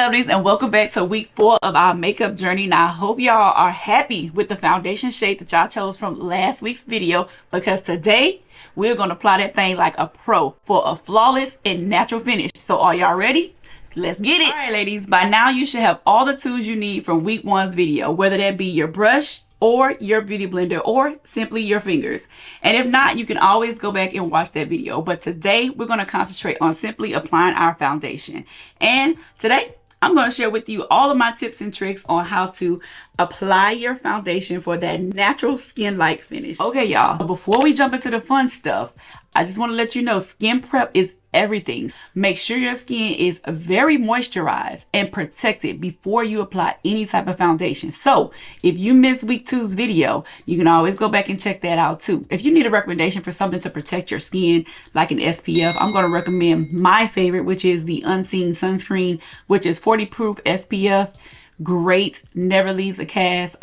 lovelies, and welcome back to week 4 of our makeup journey. Now I hope y'all are happy with the foundation shade that y'all chose from last week's video, because today we're going to apply that thing like a pro for a flawless and natural finish. So are y'all ready? Let's get it. All right, ladies, by now you should have all the tools you need from week 1's video, whether that be your brush or your beauty blender or simply your fingers. And if not, you can always go back and watch that video. But today we're going to concentrate on simply applying our foundation. And today I'm going to share with you all of my tips and tricks on how to apply your foundation for that natural skin-like finish. Okay, y'all, before we jump into the fun stuff, I just want to let you know skin prep is everything. Make sure your skin is very moisturized and protected before you apply any type of foundation. So if you missed week 2's video, you can always go back and check that out too. If you need a recommendation for something to protect your skin, like an SPF, I'm going to recommend my favorite, which is the Unseen Sunscreen, which is 40 proof SPF. Great, never leaves a cast.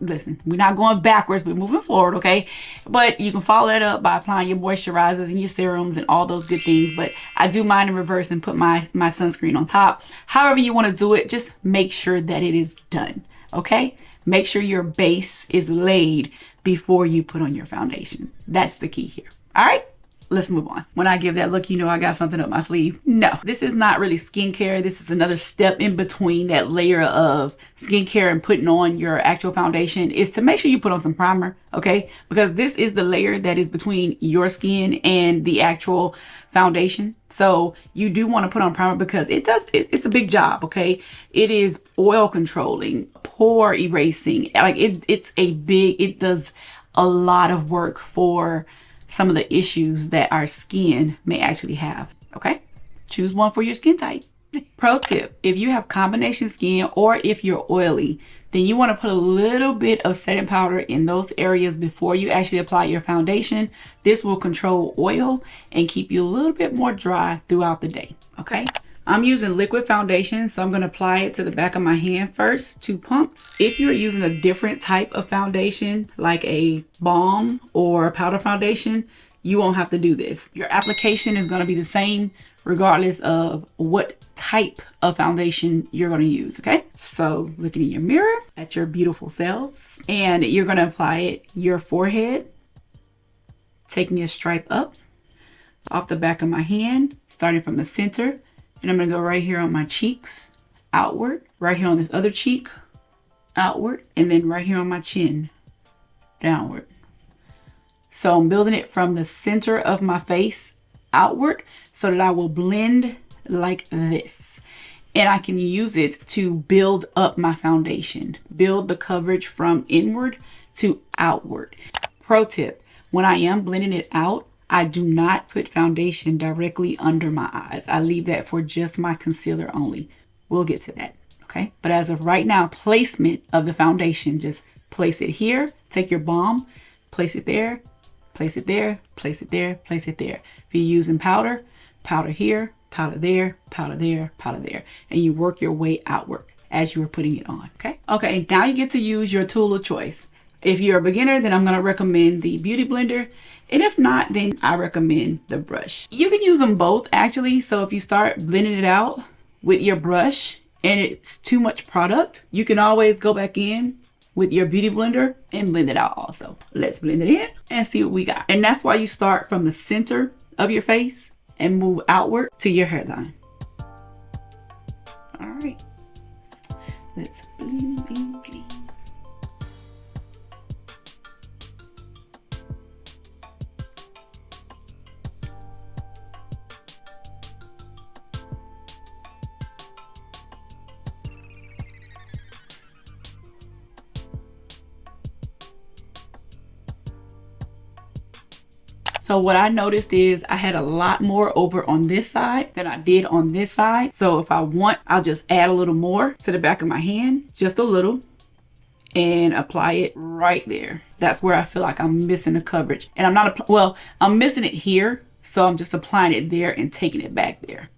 Listen, we're not going backwards, we're moving forward, okay? But you can follow that up by applying your moisturizers and your serums and all those good things. But I do mine in reverse and put my sunscreen on top. However you want to do it, just make sure that it is done, okay? Make sure your base is laid before you put on your foundation. That's the key here. All right, let's move on. When I give that look, you know I got something up my sleeve. No, this is not really skincare. This is another step in between that layer of skincare and putting on your actual foundation, is to make sure you put on some primer, okay? Because this is the layer that is between your skin and the actual foundation. So you do want to put on primer because it's a big job, okay? It is oil controlling, pore erasing. Like it does a lot of work for some of the issues that our skin may actually have, okay? Choose one for your skin type. Pro tip, if you have combination skin or if you're oily, then you want to put a little bit of setting powder in those areas before you actually apply your foundation. This will control oil and keep you a little bit more dry throughout the day, okay? I'm using liquid foundation, so I'm going to apply it to the back of my hand first, 2 pumps. If you're using a different type of foundation, like a balm or a powder foundation, you won't have to do this. Your application is going to be the same regardless of what type of foundation you're going to use, okay? So looking in your mirror at your beautiful selves, and you're going to apply it your forehead, taking a stripe up off the back of my hand, starting from the center. And I'm going to go right here on my cheeks, outward, right here on this other cheek, outward, and then right here on my chin, downward. So I'm building it from the center of my face outward so that I will blend like this. And I can use it to build up my foundation, build the coverage from inward to outward. Pro tip, when I am blending it out, I do not put foundation directly under my eyes. I leave that for just my concealer only. We'll get to that, okay? But as of right now, placement of the foundation, just place it here. Take your balm, place it there, place it there, place it there, place it there. If you're using powder, powder here, powder there, powder there, powder there. And you work your way outward as you are putting it on, okay? Okay, now you get to use your tool of choice. If you're a beginner, then I'm going to recommend the beauty blender. And if not, then I recommend the brush. You can use them both actually. So if you start blending it out with your brush and it's too much product, you can always go back in with your beauty blender and blend it out also. Let's blend it in and see what we got. And that's why you start from the center of your face and move outward to your hairline. All right, let's blend, blend, blend. So what I noticed is I had a lot more over on this side than I did on this side. So if I want, I'll just add a little more to the back of my hand, just a little, and apply it right there. That's where I feel like I'm missing the coverage. And I'm missing it here. So I'm just applying it there and taking it back there.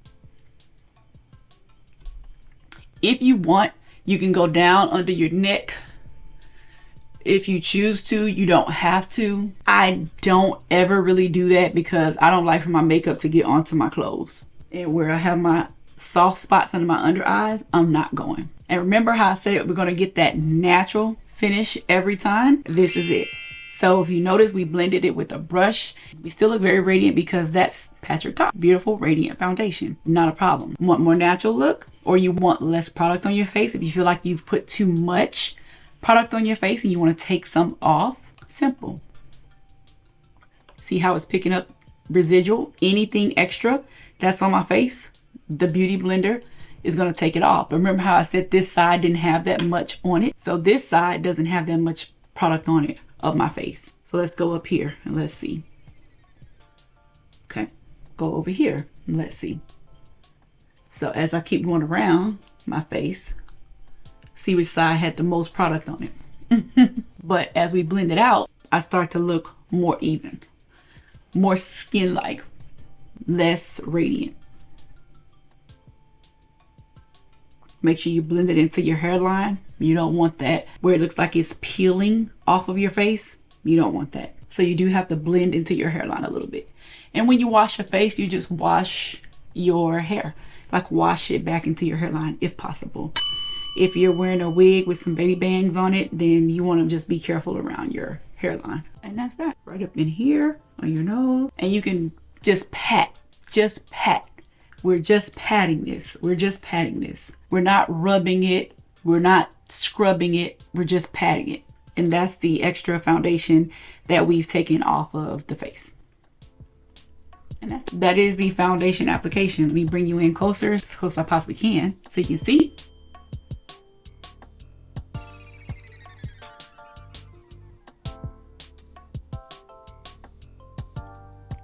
If you want, you can go down under your neck. If you choose to, you don't have to. I don't ever really do that because I don't like for my makeup to get onto my clothes. And where I have my soft spots under my under eyes, I'm not going. And remember how I said we're going to get that natural finish every time? This is it. So if you notice, we blended it with a brush. We still look very radiant because that's Patrick Top. Beautiful, radiant foundation. Not a problem. Want more natural look, or you want less product on your face? If you feel like you've put too much product on your face and you want to take some off, simple. See how it's picking up residual? Anything extra that's on my face, the Beauty Blender is going to take it off. But remember how I said this side didn't have that much on it? So this side doesn't have that much product on it of my face. So let's go up here and let's see. Okay, go over here and let's see. So as I keep going around my face, see which side had the most product on it. But as we blend it out, I start to look more even, more skin-like, less radiant. Make sure you blend it into your hairline. You don't want that where it looks like it's peeling off of your face. You don't want that. So you do have to blend into your hairline a little bit. And when you wash your face, you just wash your hair. Like wash it back into your hairline if possible. If you're wearing a wig with some baby bangs on it, then you want to just be careful around your hairline. And that's that. Right up in here on your nose. And you can just pat. Just pat. We're just patting this. We're just patting this. We're not rubbing it. We're not scrubbing it. We're just patting it. And that's the extra foundation that we've taken off of the face. And that is the foundation application. Let me bring you in closer, as close as I possibly can, so you can see.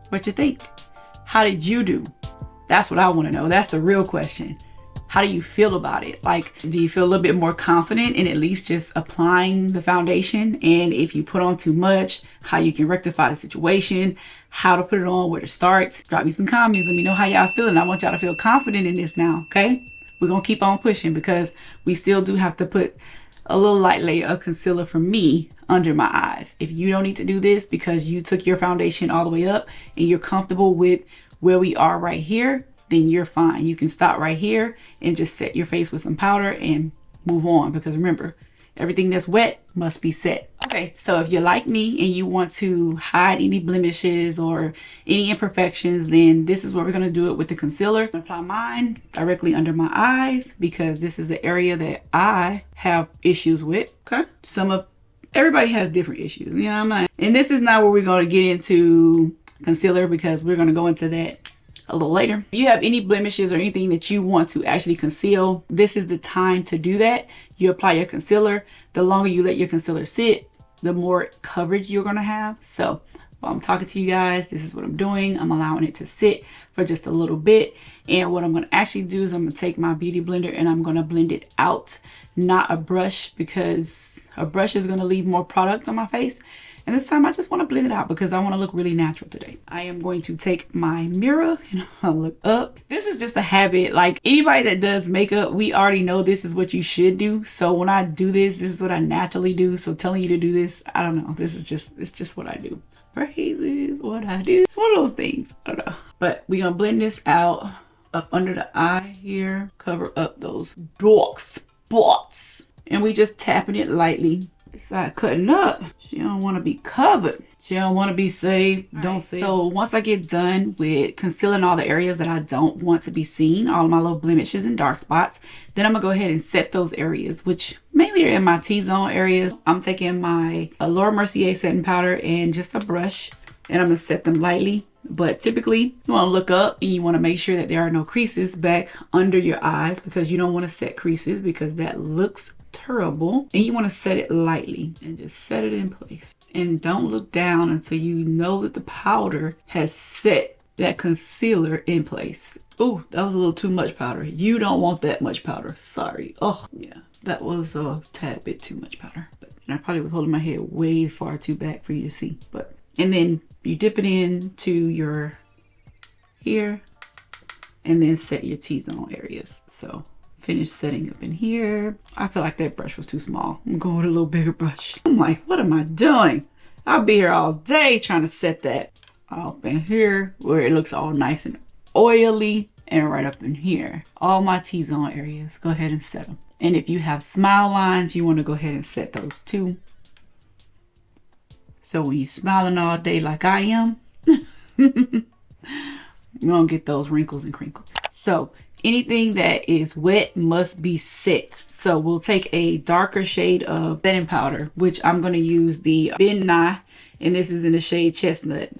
What you think? How did you do? That's what I want to know. That's the real question. How do you feel about it? Like, do you feel a little bit more confident in at least just applying the foundation? And if you put on too much, how you can rectify the situation, how to put it on, where to start? Drop me some comments. Let me know how y'all feeling. I want y'all to feel confident in this now, okay? We're going to keep on pushing because we still do have to put a little light layer of concealer for me under my eyes. If you don't need to do this because you took your foundation all the way up and you're comfortable with where we are right here, then you're fine. You can stop right here and just set your face with some powder and move on, because remember, everything that's wet must be set. Okay, so if you're like me and you want to hide any blemishes or any imperfections, then this is where we're going to do it with the concealer. I'm going to apply mine directly under my eyes because this is the area that I have issues with. Okay, everybody has different issues, you know what I mean? And this is not where we're going to get into concealer because we're going to go into that a little later. If you have any blemishes or anything that you want to actually conceal, this is the time to do that. You apply your concealer. The longer you let your concealer sit, the more coverage you're going to have. So while I'm talking to you guys, this is what I'm doing. I'm allowing it to sit for just a little bit. And what I'm going to actually do is I'm going to take my beauty blender and I'm going to blend it out, not a brush, because a brush is going to leave more product on my face. And this time I just want to blend it out because I want to look really natural today. I am going to take my mirror and I'll look up. This is just a habit. Like anybody that does makeup, we already know this is what you should do. So when I do this is what I naturally do. So telling you to do this, I don't know. It's just what I do. Phrases, what I do. It's one of those things. I don't know. But we're going to blend this out up under the eye here. Cover up those dark spots. And we just tapping it lightly. It's not cutting up. She don't want to be covered. She don't want to be saved. Don't say. So once I get done with concealing all the areas that I don't want to be seen, all of my little blemishes and dark spots, then I'm gonna go ahead and set those areas, which mainly are in my T-zone areas. I'm taking my Laura Mercier setting powder and just a brush, and I'm gonna set them lightly. But typically you want to look up and you want to make sure that there are no creases back under your eyes, because you don't want to set creases because that looks terrible. And you want to set it lightly and just set it in place. And don't look down until you know that the powder has set that concealer in place. Oh, that was a little too much powder. You don't want that much powder. Sorry. Oh, yeah, that was a tad bit too much powder. But I probably was holding my head way far too back for you to see. But and then you dip it into your here and then set your T-zone areas. So finish setting up in here. I feel like that brush was too small. I'm going with a little bigger brush. I'm like, what am I doing? I'll be here all day trying to set that up in here where it looks all nice and oily. and right up in here. All my T-zone areas, go ahead and set them. And if you have smile lines, you want to go ahead and set those too. So when you're smiling all day like I am, you won't get those wrinkles and crinkles. So anything that is wet must be set. So we'll take a darker shade of setting powder, which I'm going to use the Ben Nye, and this is in the shade Chestnut.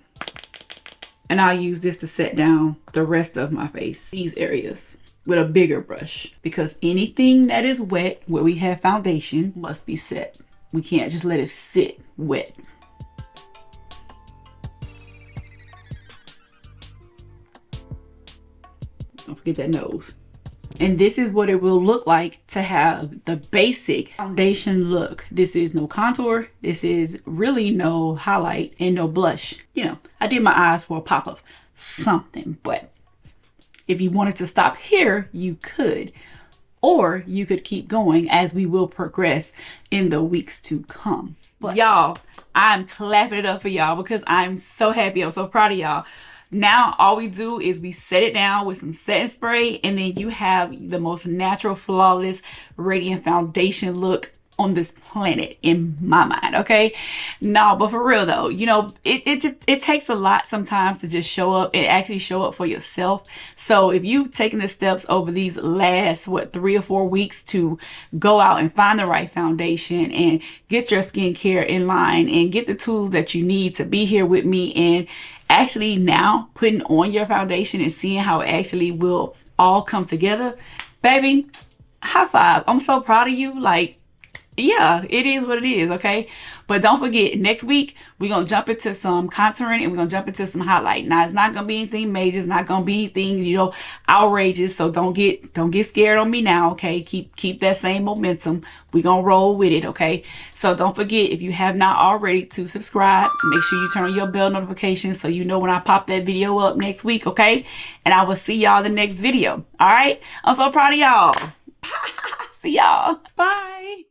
And I'll use this to set down the rest of my face, these areas, with a bigger brush. Because anything that is wet where we have foundation must be set. We can't just let it sit wet. Don't forget that nose. And this is what it will look like to have the basic foundation look. This is no contour. This is really no highlight and no blush. You know, I did my eyes for a pop of something, but if you wanted to stop here, you could. Or you could keep going as we will progress in the weeks to come. But y'all, I'm clapping it up for y'all because I'm so happy. I'm so proud of y'all. Now all we do is we set it down with some setting spray, and then you have the most natural, flawless, radiant foundation look on this planet in my mind. Okay, no, but for real though, you know, it takes a lot sometimes to just show up and actually show up for yourself. So if you've taken the steps over these last 3 or 4 weeks to go out and find the right foundation and get your skincare in line and get the tools that you need to be here with me and actually now putting on your foundation and seeing how it actually will all come together, baby, high five. I'm so proud of you. Like, yeah, it is what it is, okay? But don't forget, next week, we're going to jump into some contouring and we're going to jump into some highlight. Now, it's not going to be anything major. It's not going to be anything, you know, outrageous. So don't get scared on me now, okay? Keep that same momentum. We're going to roll with it, okay? So don't forget, if you have not already, to subscribe. Make sure you turn on your bell notifications so you know when I pop that video up next week, okay? And I will see y'all in the next video, all right? I'm so proud of y'all. See y'all. Bye.